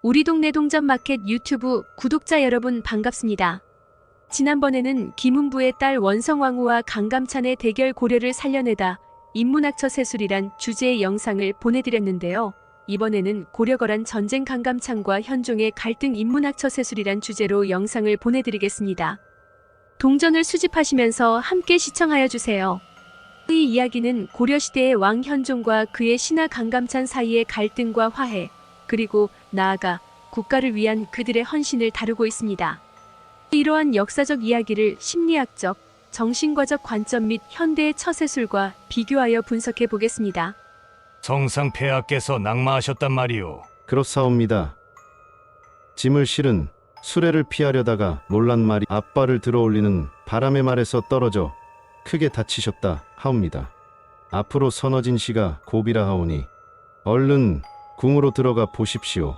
우리 동네 동전마켓 유튜브 구독자 여러분 반갑습니다. 지난번에는 김은부의 딸 원성왕후와 강감찬의 대결 고려를 살려내다 인문학처 세술이란 주제의 영상을 보내드렸는데요. 이번에는 고려거란 전쟁 강감찬과 현종의 갈등 인문학처 세술이란 주제로 영상을 보내드리겠습니다. 동전을 수집하시면서 함께 시청하여 주세요. 이 이야기는 고려시대의 왕 현종과 그의 신하 강감찬 사이의 갈등과 화해, 그리고 나아가 국가를 위한 그들의 헌신을 다루고 있습니다. 이러한 역사적 이야기를 심리학적, 정신과적 관점 및 현대의 처세술과 비교하여 분석해 보겠습니다. 성상 폐하께서 낙마하셨단 말이오. 그렇사옵니다. 짐을 실은 수레를 피하려다가 놀란 말이 앞발을 들어올리는 바람의 말에서 떨어져 크게 다치셨다 하옵니다. 앞으로 선어진 씨가 고비라 하오니 얼른 궁으로 들어가 보십시오.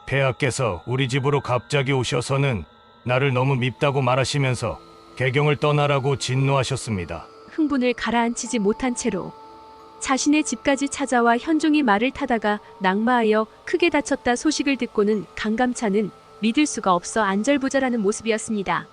폐하께서 우리 집으로 갑자기 오셔서는 나를 너무 밉다고 말하시면서 개경을 떠나라고 진노하셨습니다. 흥분을 가라앉히지 못한 채로 자신의 집까지 찾아와 현종이 말을 타다가 낙마하여 크게 다쳤다 소식을 듣고는 강감찬은 믿을 수가 없어 안절부절하는 모습이었습니다.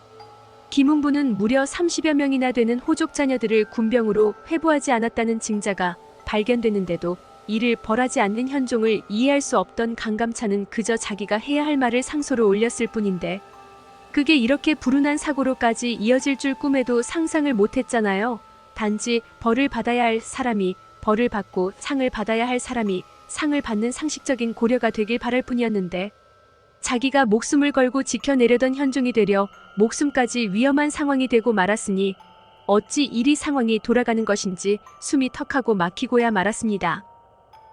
김은부는 무려 30여 명이나 되는 호족 자녀들을 군병으로 회부하지 않았다는 증자가 발견됐는데도 이를 벌하지 않는 현종을 이해할 수 없던 강감찬은 그저 자기가 해야 할 말을 상소로 올렸을 뿐인데 그게 이렇게 불운한 사고로까지 이어질 줄 꿈에도 상상을 못했잖아요. 단지 벌을 받아야 할 사람이 벌을 받고 상을 받아야 할 사람이 상을 받는 상식적인 고려가 되길 바랄 뿐이었는데 자기가 목숨을 걸고 지켜내려던 현종이 되려 목숨까지 위험한 상황이 되고 말았으니 어찌 이리 상황이 돌아가는 것인지 숨이 턱하고 막히고야 말았습니다.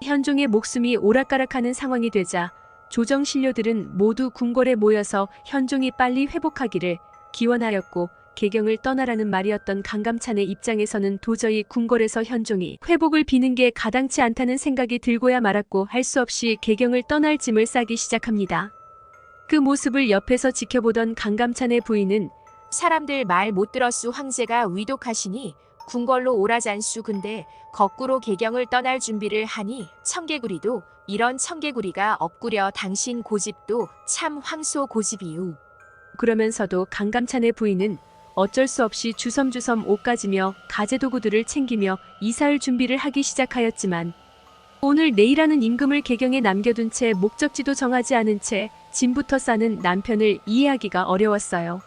현종의 목숨이 오락가락하는 상황이 되자 조정신료들은 모두 궁궐에 모여서 현종이 빨리 회복하기를 기원하였고 개경을 떠나라는 말이었던 강감찬의 입장에서는 도저히 궁궐에서 현종이 회복을 비는 게 가당치 않다는 생각이 들고야 말았고 할 수 없이 개경을 떠날 짐을 싸기 시작합니다. 그 모습을 옆에서 지켜보던 강감찬의 부인은 사람들 말 못 들었수 황제가 위독하시니 궁궐로 오라잖수. 근데 거꾸로 개경을 떠날 준비를 하니 청개구리도 이런 청개구리가 없구려. 당신 고집도 참 황소 고집이유. 그러면서도 강감찬의 부인은 어쩔 수 없이 주섬주섬 옷 가지며 가재도구들을 챙기며 이사할 준비를 하기 시작하였지만 오늘 내일하는 임금을 개경에 남겨둔 채 목적지도 정하지 않은 채 짐부터 싸는 남편을 이해하기가 어려웠어요.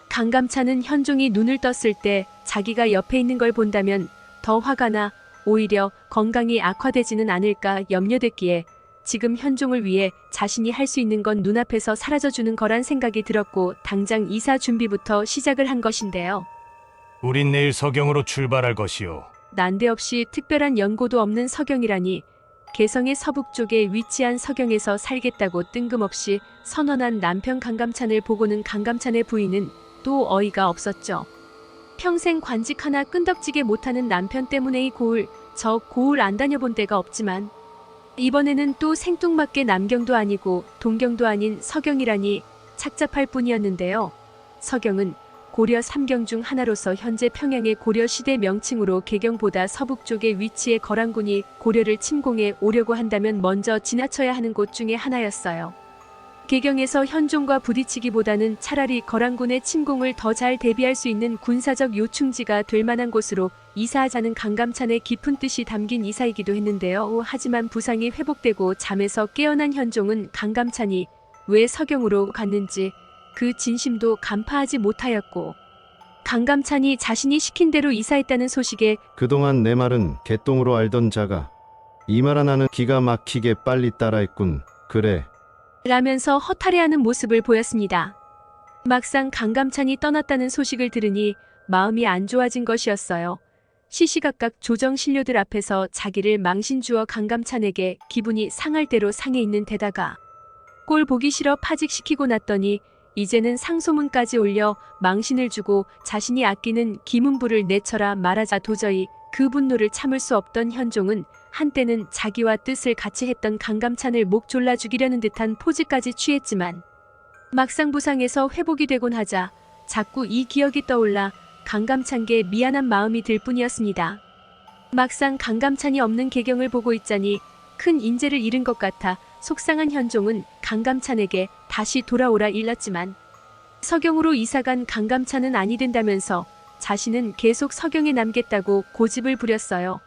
강감찬은 현종이 눈을 떴을 때 자기가 옆에 있는 걸 본다면 더 화가 나 오히려 건강이 악화되지는 않을까 염려됐기에 지금 현종을 위해 자신이 할 수 있는 건 눈앞에서 사라져주는 거란 생각이 들었고 당장 이사 준비부터 시작을 한 것인데요. 우린 내일 서경으로 출발할 것이오. 난데없이 특별한 연고도 없는 서경이라니 개성의 서북쪽에 위치한 서경에서 살겠다고 뜬금없이 선언한 남편 강감찬을 보고는 강감찬의 부인은 또 어이가 없었죠. 평생 관직 하나 끈덕지게 못하는 남편 때문에 이 고을, 저 고을 안 다녀본 데가 없지만 이번에는 또 생뚱맞게 남경도 아니고 동경도 아닌 서경이라니 착잡할 뿐이었는데요. 서경은 고려 3경 중 하나로서 현재 평양의 고려 시대 명칭으로 개경보다 서북쪽에 위치해 거란군이 고려를 침공해 오려고 한다면 먼저 지나쳐야 하는 곳 중에 하나였어요. 개경에서 현종과 부딪히기보다는 차라리 거란군의 침공을 더 잘 대비할 수 있는 군사적 요충지가 될 만한 곳으로 이사하자는 강감찬의 깊은 뜻이 담긴 이사이기도 했는데요. 하지만 부상이 회복되고 잠에서 깨어난 현종은 강감찬이 왜 서경으로 갔는지 그 진심도 간파하지 못하였고 강감찬이 자신이 시킨 대로 이사했다는 소식에 그동안 내 말은 개똥으로 알던 자가 이 말 하나는 기가 막히게 빨리 따라했군. 그래. 라면서 허탈해하는 모습을 보였습니다. 막상 강감찬이 떠났다는 소식을 들으니 마음이 안 좋아진 것이었어요. 시시각각 조정신료들 앞에서 자기를 망신 주어 강감찬에게 기분이 상할 대로 상해 있는 데다가 꼴 보기 싫어 파직시키고 났더니 이제는 상소문까지 올려 망신을 주고 자신이 아끼는 김은부를 내쳐라 말하자 도저히 그 분노를 참을 수 없던 현종은 한때는 자기와 뜻을 같이 했던 강감찬을 목 졸라 죽이려는 듯한 포즈까지 취했지만 막상 부상에서 회복이 되곤 하자 자꾸 이 기억이 떠올라 강감찬께 미안한 마음이 들 뿐이었습니다. 막상 강감찬이 없는 개경을 보고 있자니 큰 인재를 잃은 것 같아 속상한 현종은 강감찬에게 다시 돌아오라 일렀지만 서경으로 이사간 강감찬은 아니 된다면서 자신은 계속 서경에 남겠다고 고집을 부렸어요.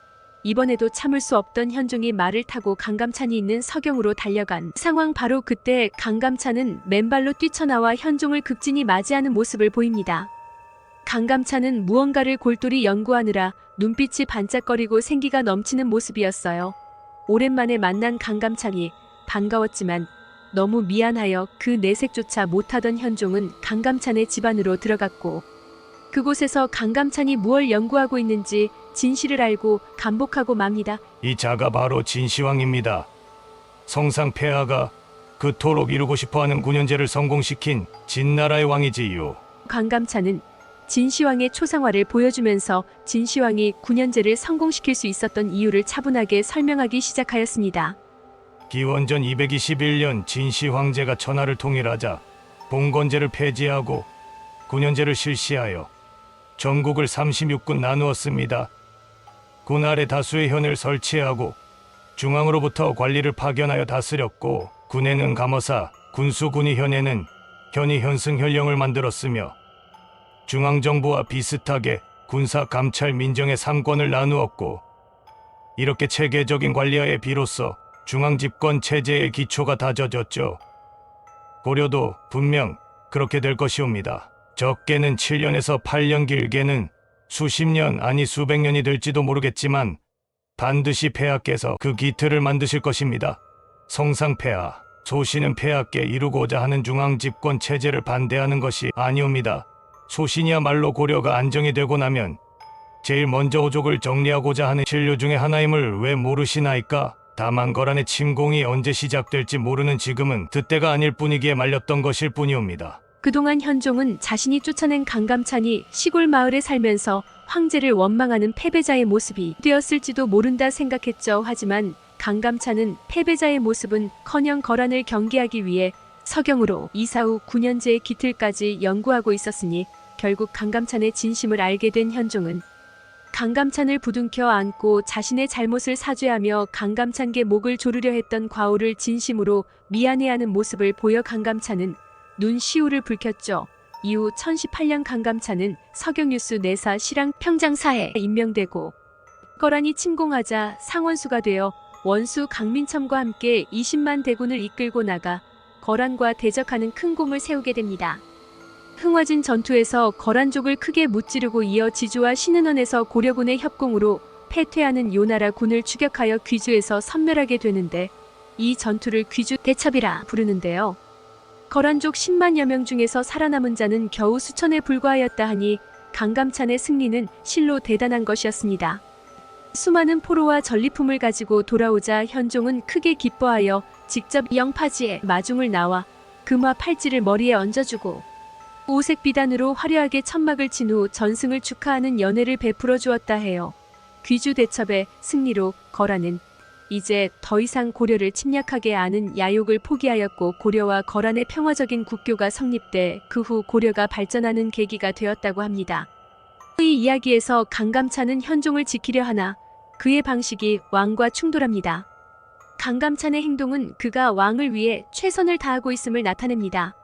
이번에도 참을 수 없던 현종이 말을 타고 강감찬이 있는 서경으로 달려간 상황. 바로 그때 강감찬은 맨발로 뛰쳐나와 현종을 극진히 맞이하는 모습을 보입니다. 강감찬은 무언가를 골똘히 연구하느라 눈빛이 반짝거리고 생기가 넘치는 모습이었어요. 오랜만에 만난 강감찬이 반가웠지만 너무 미안하여 그 내색조차 못하던 현종은 강감찬의 집 안으로 들어갔고 그곳에서 강감찬이 무얼 연구하고 있는지 진실을 알고 감복하고 맙니다. 이 자가 바로 진시황입니다. 성상폐하가 그토록 이루고 싶어하는 군현제를 성공시킨 진나라의 왕이지요. 강감찬은 진시황의 초상화를 보여주면서 진시황이 군현제를 성공시킬 수 있었던 이유를 차분하게 설명하기 시작하였습니다. 기원전 221년 진시황제가 천하를 통일하자 봉건제를 폐지하고 군현제를 실시하여 전국을 36군 나누었습니다. 군 아래 다수의 현을 설치하고 중앙으로부터 관리를 파견하여 다스렸고 군에는 감허사, 군수군의 현에는 현의 현승현령을 만들었으며 중앙정부와 비슷하게 군사, 감찰, 민정의 3권을 나누었고 이렇게 체계적인 관리하에 비로소 중앙집권 체제의 기초가 다져졌죠. 고려도 분명 그렇게 될 것이옵니다. 적게는 7년에서 8년, 길게는 수십 년 아니 수백 년이 될지도 모르겠지만 반드시 폐하께서 그 기틀을 만드실 것입니다. 성상폐하, 소신은 폐하께 이루고자 하는 중앙집권 체제를 반대하는 것이 아니옵니다. 소신이야말로 고려가 안정이 되고 나면 제일 먼저 오족을 정리하고자 하는 진료 중의 하나임을 왜 모르시나이까? 다만 거란의 침공이 언제 시작될지 모르는 지금은 그때가 아닐 뿐이기에 말렸던 것일 뿐이옵니다. 그동안 현종은 자신이 쫓아낸 강감찬이 시골 마을에 살면서 황제를 원망하는 패배자의 모습이 되었을지도 모른다 생각했죠. 하지만 강감찬은 패배자의 모습은커녕 거란을 경계하기 위해 서경으로 이사 후 9년제의 기틀까지 연구하고 있었으니 결국 강감찬의 진심을 알게 된 현종은 강감찬을 부둥켜 안고 자신의 잘못을 사죄하며 강감찬께 목을 조르려 했던 과오를 진심으로 미안해하는 모습을 보여 강감찬은 눈시울을 붉혔죠. 이후 1018년 강감찬은 서경유수 내사 실랑 평장사에 임명되고 거란이 침공하자 상원수가 되어 원수 강민첨과 함께 20만 대군을 이끌고 나가 거란과 대적하는 큰 공을 세우게 됩니다. 흥화진 전투에서 거란족을 크게 무찌르고 이어 지주와 신은원에서 고려군의 협공으로 패퇴하는 요나라 군을 추격하여 귀주에서 섬멸하게 되는데 이 전투를 귀주 대첩이라 부르는데요. 거란족 10만여 명 중에서 살아남은 자는 겨우 수천에 불과하였다 하니 강감찬의 승리는 실로 대단한 것이었습니다. 수많은 포로와 전리품을 가지고 돌아오자 현종은 크게 기뻐하여 직접 영파지에 마중을 나와 금화 팔찌를 머리에 얹어주고 오색 비단으로 화려하게 천막을 친 후 전승을 축하하는 연회를 베풀어 주었다 해요. 귀주 대첩의 승리로 거란은 이제 더 이상 고려를 침략하게 하는 야욕을 포기하였고 고려와 거란의 평화적인 국교가 성립돼 그 후 고려가 발전하는 계기가 되었다고 합니다. 이 이야기에서 강감찬은 현종을 지키려 하나 그의 방식이 왕과 충돌합니다. 강감찬의 행동은 그가 왕을 위해 최선을 다하고 있음을 나타냅니다.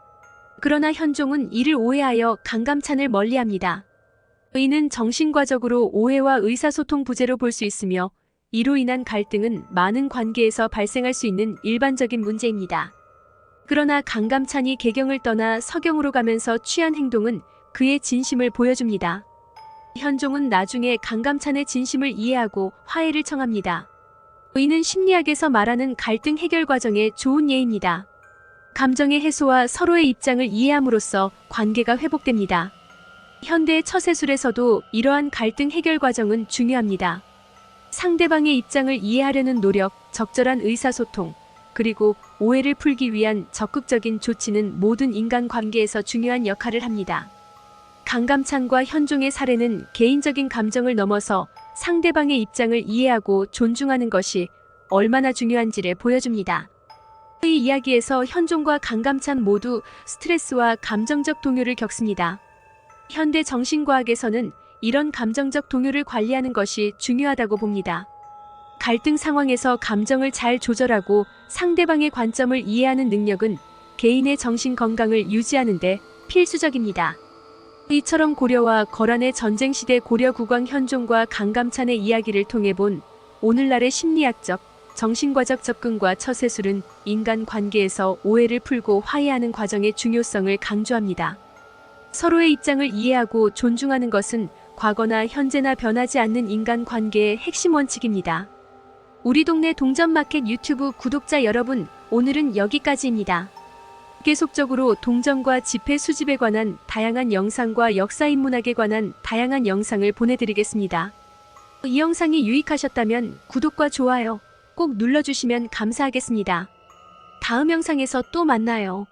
그러나 현종은 이를 오해하여 강감찬을 멀리합니다. 이는 정신과적으로 오해와 의사소통 부재로 볼 수 있으며 이로 인한 갈등은 많은 관계에서 발생할 수 있는 일반적인 문제입니다. 그러나 강감찬이 개경을 떠나 서경으로 가면서 취한 행동은 그의 진심을 보여줍니다. 현종은 나중에 강감찬의 진심을 이해하고 화해를 청합니다. 이는 심리학에서 말하는 갈등 해결 과정의 좋은 예입니다. 감정의 해소와 서로의 입장을 이해함으로써 관계가 회복됩니다. 현대 처세술에서도 이러한 갈등 해결 과정은 중요합니다. 상대방의 입장을 이해하려는 노력, 적절한 의사소통, 그리고 오해를 풀기 위한 적극적인 조치는 모든 인간관계에서 중요한 역할을 합니다. 강감찬과 현종의 사례는 개인적인 감정을 넘어서 상대방의 입장을 이해하고 존중하는 것이 얼마나 중요한지를 보여줍니다. 이 이야기에서 현종과 강감찬 모두 스트레스와 감정적 동요를 겪습니다. 현대 정신과학에서는 이런 감정적 동요를 관리하는 것이 중요하다고 봅니다. 갈등 상황에서 감정을 잘 조절하고 상대방의 관점을 이해하는 능력은 개인의 정신 건강을 유지하는 데 필수적입니다. 이처럼 고려와 거란의 전쟁시대 고려 국왕 현종과 강감찬의 이야기를 통해 본 오늘날의 심리학적, 정신과적 접근과 처세술은 인간 관계에서 오해를 풀고 화해하는 과정의 중요성을 강조합니다. 서로의 입장을 이해하고 존중하는 것은 과거나 현재나 변하지 않는 인간 관계의 핵심 원칙입니다. 우리 동네 동전마켓 유튜브 구독자 여러분, 오늘은 여기까지입니다. 계속적으로 동전과 지폐 수집에 관한 다양한 영상과 역사인문학에 관한 다양한 영상을 보내드리겠습니다. 이 영상이 유익하셨다면 구독과 좋아요 꼭 눌러주시면 감사하겠습니다. 다음 영상에서 또 만나요.